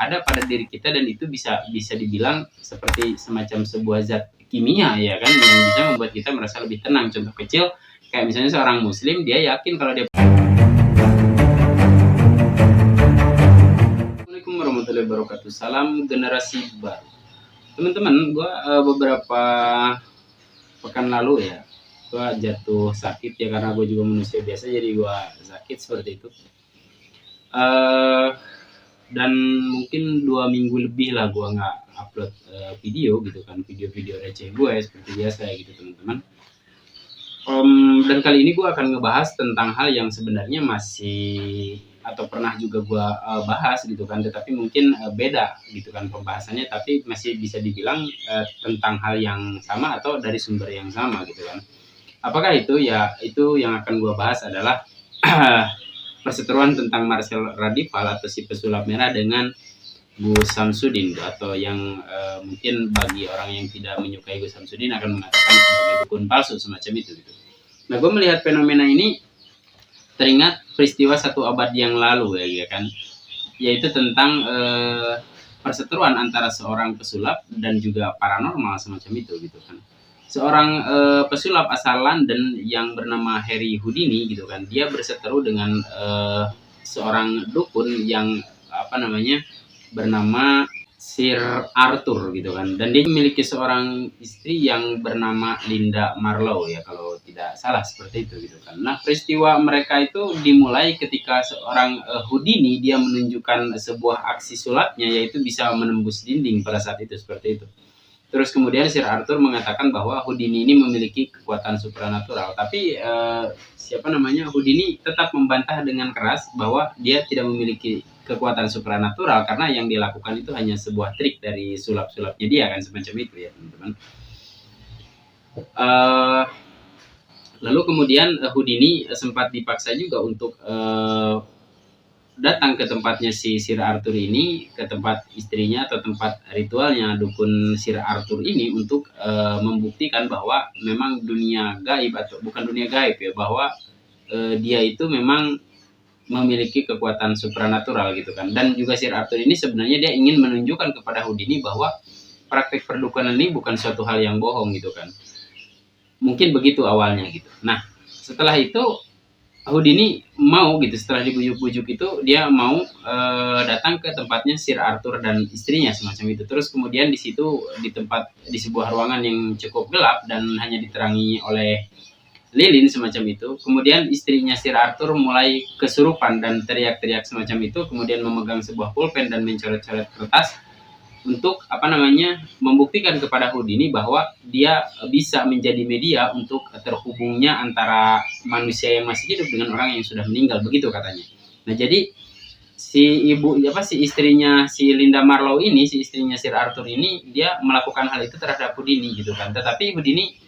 ada pada diri kita, dan itu bisa dibilang seperti semacam sebuah zat kimia ya kan, yang bisa membuat kita merasa lebih tenang. Contoh kecil kayak misalnya seorang muslim, dia yakin kalau dia. Assalamualaikum warahmatullahi wabarakatuh. Salam generasi baru. Teman-teman, gue beberapa pekan lalu ya, gue jatuh sakit ya, karena gue juga manusia biasa, jadi gue sakit seperti itu. Dan mungkin 2 minggu lebih lah gue nggak upload video gitu kan, video-video receh gue ya, seperti biasa ya gitu teman-teman. Dan kali ini gue akan ngebahas tentang hal yang sebenarnya masih atau pernah juga gue bahas gitu kan, tetapi mungkin beda gitu kan pembahasannya, tapi masih bisa dibilang tentang hal yang sama atau dari sumber yang sama gitu kan. Apakah itu? Ya, itu yang akan gue bahas adalah perseteruan tentang Marcel Radipal atau si pesulap merah dengan Gus Samsudin, atau yang mungkin bagi orang yang tidak menyukai Gus Samsudin akan mengatakan sebagai dukun palsu semacam itu gitu. Nah, gue melihat fenomena ini teringat peristiwa 1 abad yang lalu ya kan, yaitu tentang perseteruan antara seorang pesulap dan juga paranormal semacam itu gitu kan. Seorang pesulap asal London yang bernama Harry Houdini gitu kan, dia berseteru dengan seorang dukun yang bernama Sir Arthur gitu kan, dan dia memiliki seorang istri yang bernama Linda Marlowe ya kalau tidak salah, seperti itu gitu kan. Nah, peristiwa mereka itu dimulai ketika seorang Houdini dia menunjukkan sebuah aksi sulapnya, yaitu bisa menembus dinding pada saat itu, seperti itu. Terus kemudian Sir Arthur mengatakan bahwa Houdini ini memiliki kekuatan supranatural, tapi Houdini tetap membantah dengan keras bahwa dia tidak memiliki kekuatan supranatural, karena yang dilakukan itu hanya sebuah trik dari sulap-sulapnya dia kan, semacam itu ya teman-teman. Lalu kemudian Houdini sempat dipaksa juga untuk datang ke tempatnya si Sir Arthur ini, ke tempat istrinya atau tempat ritualnya dukun Sir Arthur ini, untuk membuktikan bahwa memang dunia gaib, atau bukan dunia gaib ya, bahwa dia itu memang memiliki kekuatan supranatural gitu kan. Dan juga Sir Arthur ini sebenarnya dia ingin menunjukkan kepada Houdini bahwa praktik perdukunan ini bukan suatu hal yang bohong gitu kan. Mungkin begitu awalnya gitu. Nah, setelah itu Houdini mau gitu, setelah dibujuk-bujuk itu dia mau datang ke tempatnya Sir Arthur dan istrinya semacam itu. Terus kemudian di situ, di sebuah ruangan yang cukup gelap dan hanya diterangi oleh lilin semacam itu. Kemudian istrinya Sir Arthur mulai kesurupan dan teriak-teriak semacam itu, kemudian memegang sebuah pulpen dan mencoret-coret kertas untuk membuktikan kepada Houdini bahwa dia bisa menjadi media untuk terhubungnya antara manusia yang masih hidup dengan orang yang sudah meninggal, begitu katanya. Nah, jadi si istrinya si Linda Marlowe ini, si istrinya Sir Arthur ini, dia melakukan hal itu terhadap Houdini gitu kan. Tetapi Houdini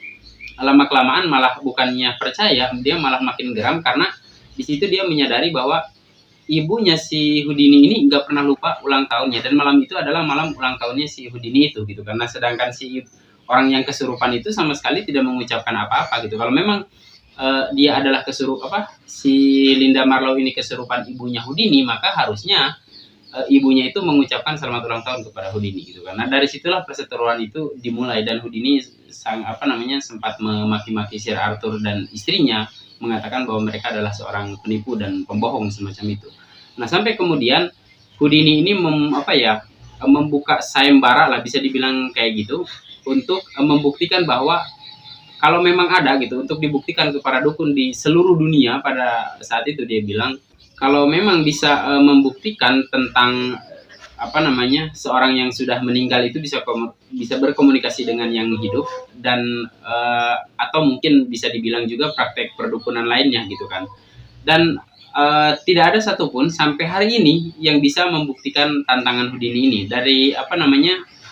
lama-kelamaan malah bukannya percaya, dia malah makin geram, karena di situ dia menyadari bahwa ibunya si Houdini ini nggak pernah lupa ulang tahunnya, dan malam itu adalah malam ulang tahunnya si Houdini itu gitu. Karena sedangkan si orang yang kesurupan itu sama sekali tidak mengucapkan apa-apa gitu. Kalau memang dia adalah si Linda Marlowe ini kesurupan ibunya Houdini, maka harusnya ibunya itu mengucapkan selamat ulang tahun kepada Houdini gitu. Karena dari situlah perseteruan itu dimulai, dan Houdini sempat memaki-maki Sir Arthur dan istrinya, mengatakan bahwa mereka adalah seorang penipu dan pembohong semacam itu. Nah, sampai kemudian Houdini ini membuka sayembara lah, bisa dibilang kayak gitu, untuk membuktikan bahwa kalau memang ada gitu, untuk dibuktikan kepada dukun di seluruh dunia. Pada saat itu dia bilang kalau memang bisa membuktikan tentang seorang yang sudah meninggal itu bisa berkomunikasi dengan yang hidup, dan atau mungkin bisa dibilang juga praktek perdukunan lainnya gitu kan. Dan tidak ada satupun sampai hari ini yang bisa membuktikan tantangan Houdini ini.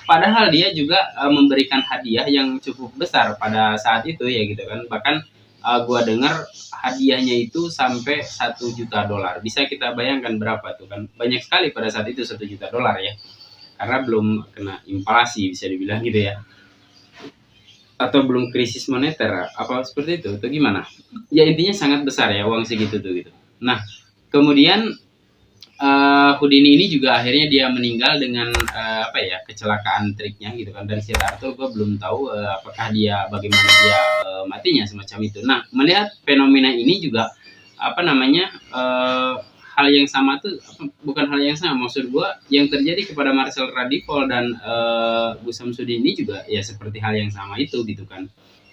Padahal dia juga memberikan hadiah yang cukup besar pada saat itu ya gitu kan. Bahkan gua dengar hadiahnya itu sampai $1 juta. Bisa kita bayangkan berapa tuh kan? Banyak sekali pada saat itu $1 juta ya. Karena belum kena inflasi, bisa dibilang gitu ya. Atau belum krisis moneter, apa seperti itu atau gimana? Ya intinya sangat besar ya uang segitu tuh gitu. Nah, kemudian Houdini ini juga akhirnya dia meninggal dengan apa ya, kecelakaan triknya gitu kan. Dan Sir Arthur gue belum tahu apakah dia bagaimana dia matinya semacam itu. Nah, melihat fenomena ini juga apa namanya, hal yang sama tuh bukan hal yang sama, maksud gue yang terjadi kepada Marcel Radipol dan Bu Samsudin ini juga ya seperti hal yang sama itu gitu kan.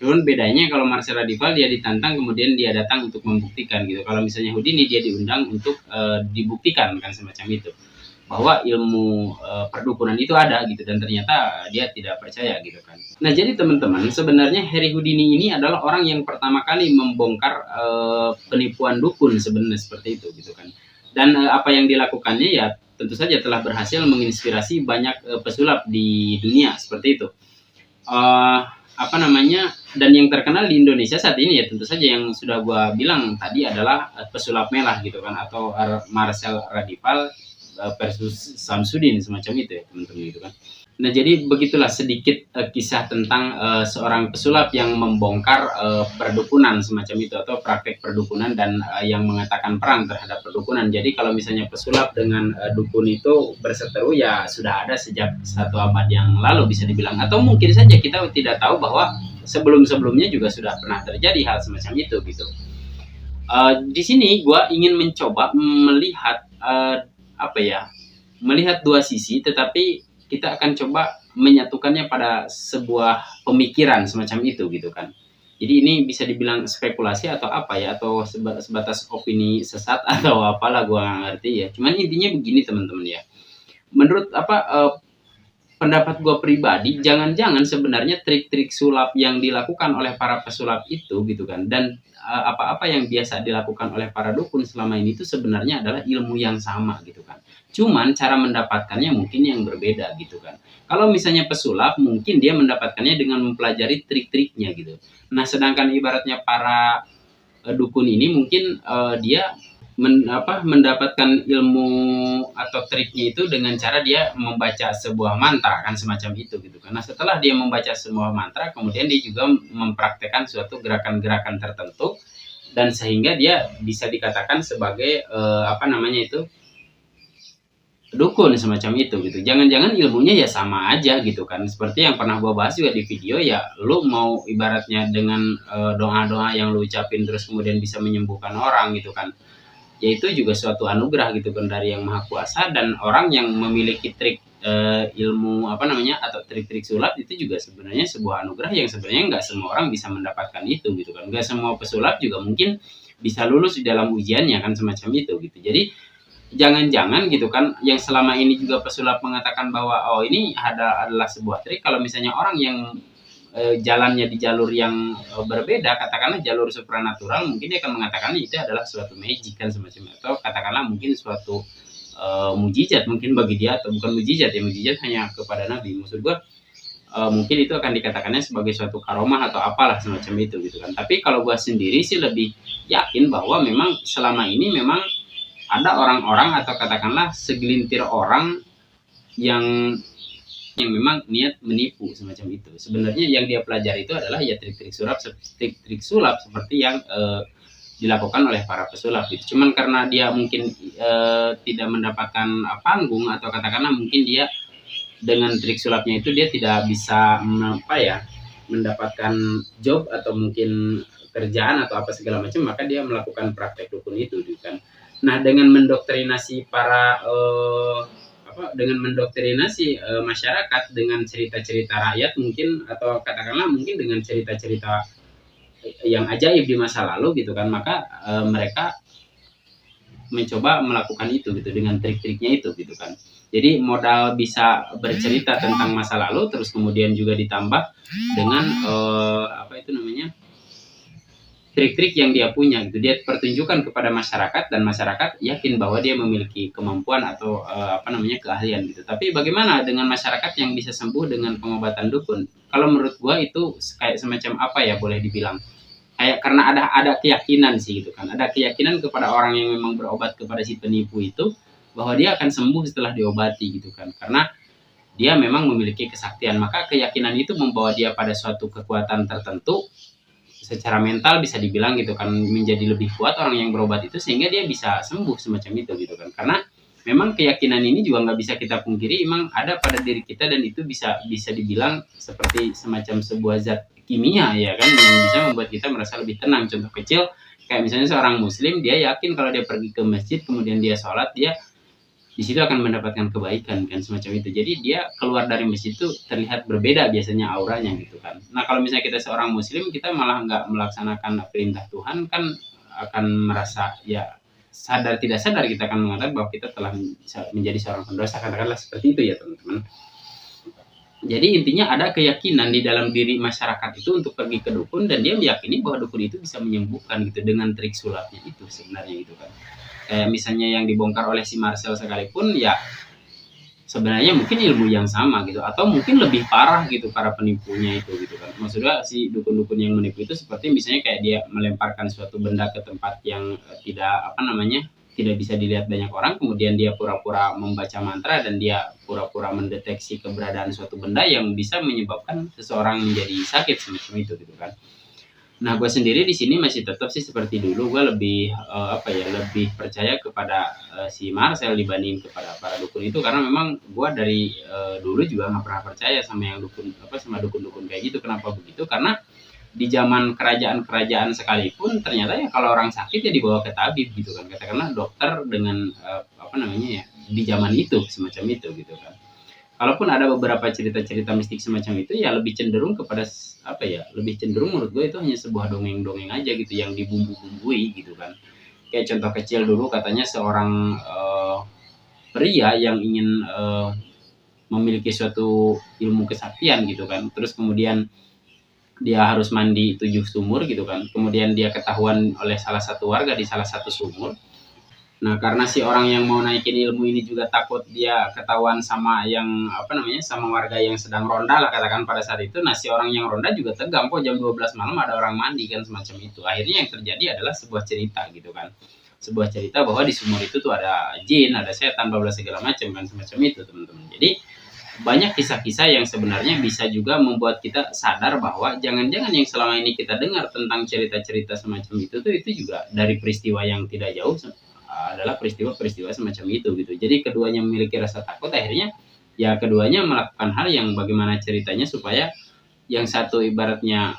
Cuman bedanya kalau Marcel Radipal dia ditantang kemudian dia datang untuk membuktikan gitu. Kalau misalnya Houdini dia diundang untuk dibuktikan kan semacam itu. Bahwa ilmu perdukunan itu ada gitu dan ternyata dia tidak percaya gitu kan. Nah, jadi teman-teman, sebenarnya Harry Houdini ini adalah orang yang pertama kali membongkar penipuan dukun sebenarnya seperti itu gitu kan. Dan apa yang dilakukannya ya tentu saja telah berhasil menginspirasi banyak pesulap di dunia seperti itu. Apa namanya, dan yang terkenal di Indonesia saat ini ya tentu saja yang sudah gua bilang tadi adalah pesulap merah gitu kan, atau Marcel Radipal versus Samsudin semacam itu ya teman-teman gitu kan. Nah, jadi begitulah sedikit kisah tentang seorang pesulap yang membongkar perdukunan semacam itu atau praktek perdukunan dan yang mengatakan perang terhadap perdukunan. Jadi kalau misalnya pesulap dengan dukun itu berseteru ya sudah ada sejak 1 abad yang lalu bisa dibilang, atau mungkin saja kita tidak tahu bahwa sebelum-sebelumnya juga sudah pernah terjadi hal semacam itu gitu. Di sini gue ingin mencoba melihat apa ya, melihat dua sisi, tetapi kita akan coba menyatukannya pada sebuah pemikiran semacam itu gitu kan. Jadi ini bisa dibilang spekulasi atau apa ya, atau sebatas opini sesat atau apalah gua nggak ngerti ya. Cuman intinya begini teman-teman ya. Menurut pendapat gue pribadi, jangan-jangan sebenarnya trik-trik sulap yang dilakukan oleh para pesulap itu gitu kan, dan apa-apa yang biasa dilakukan oleh para dukun selama ini itu sebenarnya adalah ilmu yang sama gitu kan. Cuman cara mendapatkannya mungkin yang berbeda gitu kan. Kalau misalnya pesulap mungkin dia mendapatkannya dengan mempelajari trik-triknya gitu. Nah, sedangkan ibaratnya para dukun ini mungkin dia mendapatkan ilmu atau triknya itu dengan cara dia membaca sebuah mantra kan semacam itu gitu. Karena setelah dia membaca sebuah mantra, kemudian dia juga mempraktekkan suatu gerakan-gerakan tertentu dan sehingga dia bisa dikatakan sebagai apa namanya itu, dukun semacam itu gitu. Jangan-jangan ilmunya ya sama aja gitu kan. Seperti yang pernah gua bahas juga di video ya, lu mau ibaratnya dengan doa-doa yang lu ucapin terus kemudian bisa menyembuhkan orang gitu kan. Ya itu juga suatu anugerah gitu kan dari Yang Maha Kuasa, dan orang yang memiliki trik ilmu apa namanya atau trik-trik sulap itu juga sebenarnya sebuah anugerah yang sebenarnya nggak semua orang bisa mendapatkan itu gitu kan. Nggak semua pesulap juga mungkin bisa lulus di dalam ujiannya kan semacam itu gitu. Jadi jangan-jangan gitu kan yang selama ini juga pesulap mengatakan bahwa oh ini adalah sebuah trik, kalau misalnya orang yang jalannya di jalur yang berbeda, katakanlah jalur supranatural, mungkin dia akan mengatakan itu adalah suatu magic kan semacam, atau katakanlah mungkin suatu mujizat mungkin bagi dia, atau bukan mujizat ya, mujizat hanya kepada nabi, maksud gua mungkin itu akan dikatakannya sebagai suatu karomah atau apalah semacam itu gitu kan. Tapi kalau gua sendiri sih lebih yakin bahwa memang selama ini memang ada orang-orang atau katakanlah segelintir orang yang memang niat menipu semacam itu. Sebenarnya yang dia pelajari itu adalah ya trik-trik sulap seperti yang dilakukan oleh para pesulap gitu. Cuman karena dia mungkin tidak mendapatkan panggung, atau katakanlah mungkin dia dengan trik sulapnya itu dia tidak bisa mendapatkan job atau mungkin kerjaan atau apa segala macam, maka dia melakukan praktek dukun itu gitu kan. Nah, dengan mendoktrinasi masyarakat dengan cerita-cerita rakyat mungkin, atau katakanlah mungkin dengan cerita-cerita yang ajaib di masa lalu gitu kan, maka mereka mencoba melakukan itu gitu dengan trik-triknya itu gitu kan. Jadi modal bisa bercerita tentang masa lalu, terus kemudian juga ditambah dengan trik-trik yang dia punya gitu, dia pertunjukkan kepada masyarakat dan masyarakat yakin bahwa dia memiliki kemampuan atau keahlian gitu. Tapi bagaimana dengan masyarakat yang bisa sembuh dengan pengobatan dukun? Kalau menurut gua itu kayak semacam apa ya, boleh dibilang kayak karena ada keyakinan sih gitu kan, ada keyakinan kepada orang yang memang berobat kepada si penipu itu bahwa dia akan sembuh setelah diobati gitu kan, karena dia memang memiliki kesaktian, maka keyakinan itu membawa dia pada suatu kekuatan tertentu secara mental bisa dibilang gitu kan, menjadi lebih kuat orang yang berobat itu sehingga dia bisa sembuh semacam itu gitu kan. Karena memang keyakinan ini juga nggak bisa kita pungkiri, memang ada pada diri kita, dan itu bisa dibilang seperti semacam sebuah zat kimia ya kan, yang bisa membuat kita merasa lebih tenang. Contoh kecil kayak misalnya seorang muslim, dia yakin kalau dia pergi ke masjid kemudian dia sholat, dia di situ akan mendapatkan kebaikan kan, semacam itu. Jadi dia keluar dari masjid itu terlihat berbeda biasanya auranya gitu kan. Nah kalau misalnya kita seorang muslim, kita malah nggak melaksanakan perintah Tuhan, kan akan merasa ya sadar tidak sadar kita akan mengatakan bahwa kita telah menjadi seorang pendosa, katakanlah seperti itu ya teman-teman. Jadi intinya ada keyakinan di dalam diri masyarakat itu untuk pergi ke dukun, dan dia meyakini bahwa dukun itu bisa menyembuhkan gitu dengan trik sulapnya itu sebenarnya gitu kan. Kayak misalnya yang dibongkar oleh si Marcel sekalipun, ya sebenarnya mungkin ilmu yang sama gitu, atau mungkin lebih parah gitu para penipunya itu gitu kan. Maksudnya si dukun-dukun yang menipu itu seperti misalnya kayak dia melemparkan suatu benda ke tempat yang tidak tidak bisa dilihat banyak orang, kemudian dia pura-pura membaca mantra dan dia pura-pura mendeteksi keberadaan suatu benda yang bisa menyebabkan seseorang menjadi sakit semacam itu gitu kan. Nah, gue sendiri di sini masih tetap sih seperti dulu, gue lebih lebih percaya kepada si Marcel dibanding kepada para dukun itu, karena memang gue dari dulu juga nggak pernah percaya sama yang dukun sama dukun-dukun kayak gitu. Kenapa begitu? Karena di zaman kerajaan-kerajaan sekalipun ternyata ya kalau orang sakit ya dibawa ke tabib gitu kan, katakanlah dokter dengan di zaman itu semacam itu gitu kan. Kalaupun ada beberapa cerita-cerita mistik semacam itu, ya lebih cenderung kepada lebih cenderung menurut gue itu hanya sebuah dongeng-dongeng aja gitu yang dibumbu-bumbui gitu kan. Kayak contoh kecil dulu, katanya seorang pria yang ingin memiliki suatu ilmu kesaktian gitu kan, terus kemudian dia harus mandi 7 sumur gitu kan, kemudian dia ketahuan oleh salah satu warga di salah satu sumur. Nah, karena si orang yang mau naikin ilmu ini juga takut dia ketahuan sama sama warga yang sedang ronda lah katakan pada saat itu. Nah, si orang yang ronda juga tegang, kok jam 12 malam ada orang mandi kan, semacam itu. Akhirnya yang terjadi adalah sebuah cerita gitu kan. Sebuah cerita bahwa di sumur itu tuh ada jin, ada setan, bla segala macam kan, semacam itu, teman-teman. Jadi banyak kisah-kisah yang sebenarnya bisa juga membuat kita sadar bahwa jangan-jangan yang selama ini kita dengar tentang cerita-cerita semacam itu tuh itu juga dari peristiwa yang tidak jauh adalah peristiwa-peristiwa semacam itu gitu. Jadi keduanya memiliki rasa takut, akhirnya ya keduanya melakukan hal yang bagaimana ceritanya supaya yang satu ibaratnya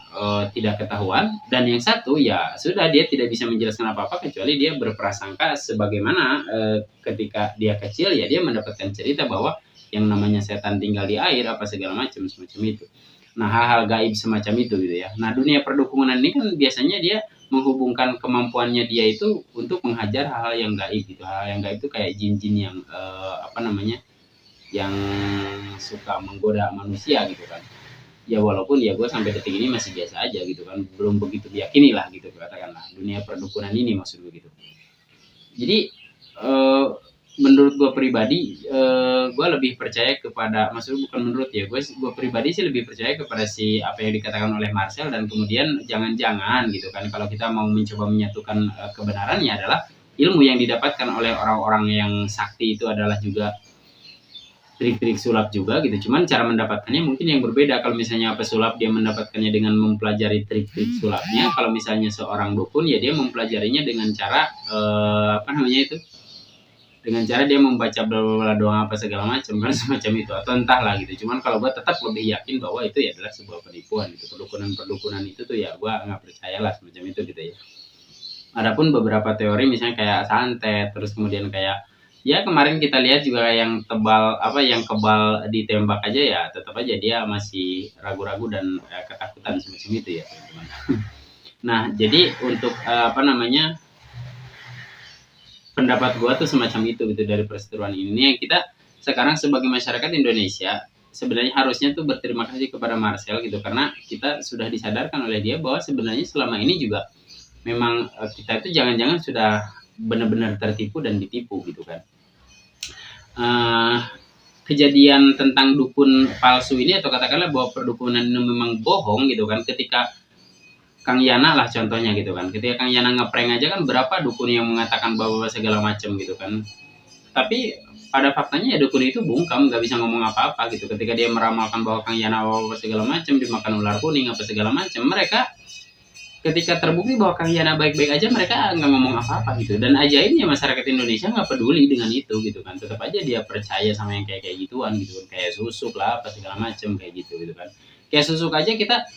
tidak ketahuan, dan yang satu ya sudah dia tidak bisa menjelaskan apa-apa kecuali dia berprasangka sebagaimana ketika dia kecil ya dia mendapatkan cerita bahwa yang namanya setan tinggal di air apa segala macam semacam itu. Nah, hal-hal gaib semacam itu gitu ya. Nah, dunia perdukunan ini kan biasanya dia menghubungkan kemampuannya dia itu untuk menghajar hal-hal yang gaib gitu. Hal yang gaib itu kayak jin-jin yang yang suka menggoda manusia gitu kan. Ya walaupun ya gue sampai detik ini masih biasa aja gitu kan, belum begitu diyakini lah gitu katakanlah dunia perdukunan ini, maksud gue gitu. Jadi menurut gue pribadi gue lebih percaya kepada, maksudnya bukan menurut ya, gue pribadi sih lebih percaya kepada si apa yang dikatakan oleh Marcel, dan kemudian jangan-jangan gitu kan kalau kita mau mencoba menyatukan kebenarannya adalah ilmu yang didapatkan oleh orang-orang yang sakti itu adalah juga trik-trik sulap juga gitu, cuman cara mendapatkannya mungkin yang berbeda. Kalau misalnya pesulap dia mendapatkannya dengan mempelajari trik-trik sulapnya, kalau misalnya seorang dukun ya dia mempelajarinya dengan cara dengan cara dia membaca bla doang apa segala macam kan, semacam itu, atau entahlah gitu. Cuman kalau gue tetap lebih yakin bahwa itu ya adalah sebuah penipuan gitu. Perdukunan itu tuh ya gue nggak percaya lah semacam itu gitu ya. Adapun beberapa teori misalnya kayak santet, terus kemudian kayak ya kemarin kita lihat juga yang kebal ditembak aja, ya tetap aja dia masih ragu-ragu dan ketakutan semacam itu ya teman-teman. Nah, jadi untuk pendapat gua tuh semacam itu gitu dari perseteruan ini, yang kita sekarang sebagai masyarakat Indonesia sebenarnya harusnya tuh berterima kasih kepada Marcel gitu, karena kita sudah disadarkan oleh dia bahwa sebenarnya selama ini juga memang kita itu jangan-jangan sudah benar-benar tertipu dan ditipu gitu kan. Kejadian tentang dukun palsu ini, atau katakanlah bahwa perdukunan ini memang bohong gitu kan, ketika Kang Yana lah contohnya gitu kan, ketika Kang Yana ngeprank aja kan berapa dukun yang mengatakan bahwa segala macam gitu kan, tapi pada faktanya ya dukun itu bungkam, nggak bisa ngomong apa-apa gitu. Ketika dia meramalkan bahwa Kang Yana segala macam dimakan ular kuning apa segala macam, mereka ketika terbukti bahwa kalian baik-baik aja, mereka nggak ngomong apa-apa gitu. Dan ajaibnya masyarakat Indonesia nggak peduli dengan itu gitu kan, tetap aja dia percaya sama yang kayak kayak gituan gitu kan, kayak susuk lah apa segala macem kayak gitu gitu kan. Kayak susuk aja kita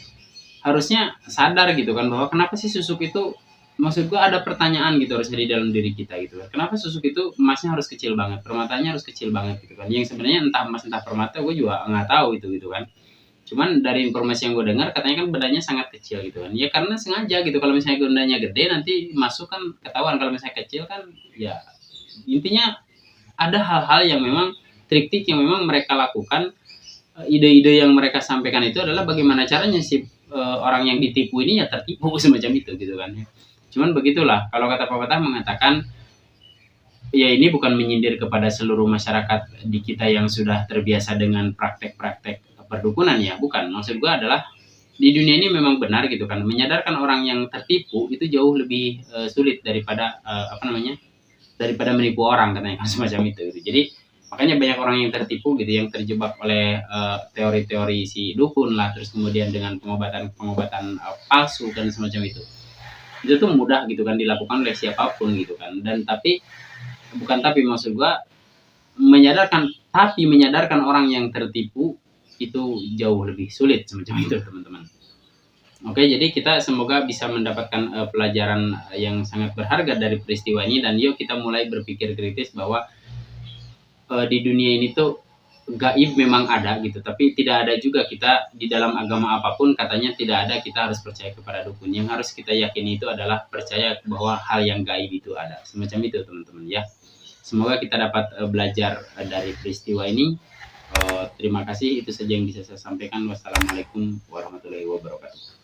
harusnya sadar gitu kan, bahwa kenapa sih susuk itu, maksud gua ada pertanyaan gitu harusnya di dalam diri kita gitu kan, kenapa susuk itu emasnya harus kecil banget, permatanya harus kecil banget gitu kan, yang sebenarnya entah emas entah permata gue juga nggak tahu itu gitu kan. Cuman dari informasi yang gue dengar katanya kan bedanya sangat kecil gitu kan. Ya karena sengaja gitu, kalau misalnya bedanya gede nanti masuk kan ketahuan, kalau misalnya kecil kan ya intinya ada hal-hal yang memang trik-trik yang memang mereka lakukan, ide-ide yang mereka sampaikan itu adalah bagaimana caranya si orang yang ditipu ini ya tertipu semacam itu gitu kan. Cuman begitulah, kalau kata pepatah mengatakan ya ini bukan menyindir kepada seluruh masyarakat di kita yang sudah terbiasa dengan praktek-praktek perdukunan ya, bukan. Maksud gua adalah di dunia ini memang benar gitu kan, menyadarkan orang yang tertipu itu jauh lebih sulit daripada apa namanya, daripada menipu orang katanya kan semacam itu gitu. Jadi makanya banyak orang yang tertipu gitu, yang terjebak oleh teori-teori si dukun lah, terus kemudian dengan pengobatan-pengobatan palsu dan semacam itu. Itu tuh mudah gitu kan dilakukan oleh siapapun gitu kan. Dan tapi bukan tapi maksud gua menyadarkan orang yang tertipu itu jauh lebih sulit semacam itu teman-teman. Oke, jadi kita semoga bisa mendapatkan pelajaran yang sangat berharga dari peristiwa ini, dan yuk kita mulai berpikir kritis bahwa di dunia ini tuh gaib memang ada gitu, tapi tidak ada juga kita di dalam agama apapun katanya tidak ada kita harus percaya kepada dukun. Yang harus kita yakini itu adalah percaya bahwa hal yang gaib itu ada. Semacam itu teman-teman ya. Semoga kita dapat belajar dari peristiwa ini. Terima kasih, itu saja yang bisa saya sampaikan. Wassalamualaikum warahmatullahi wabarakatuh.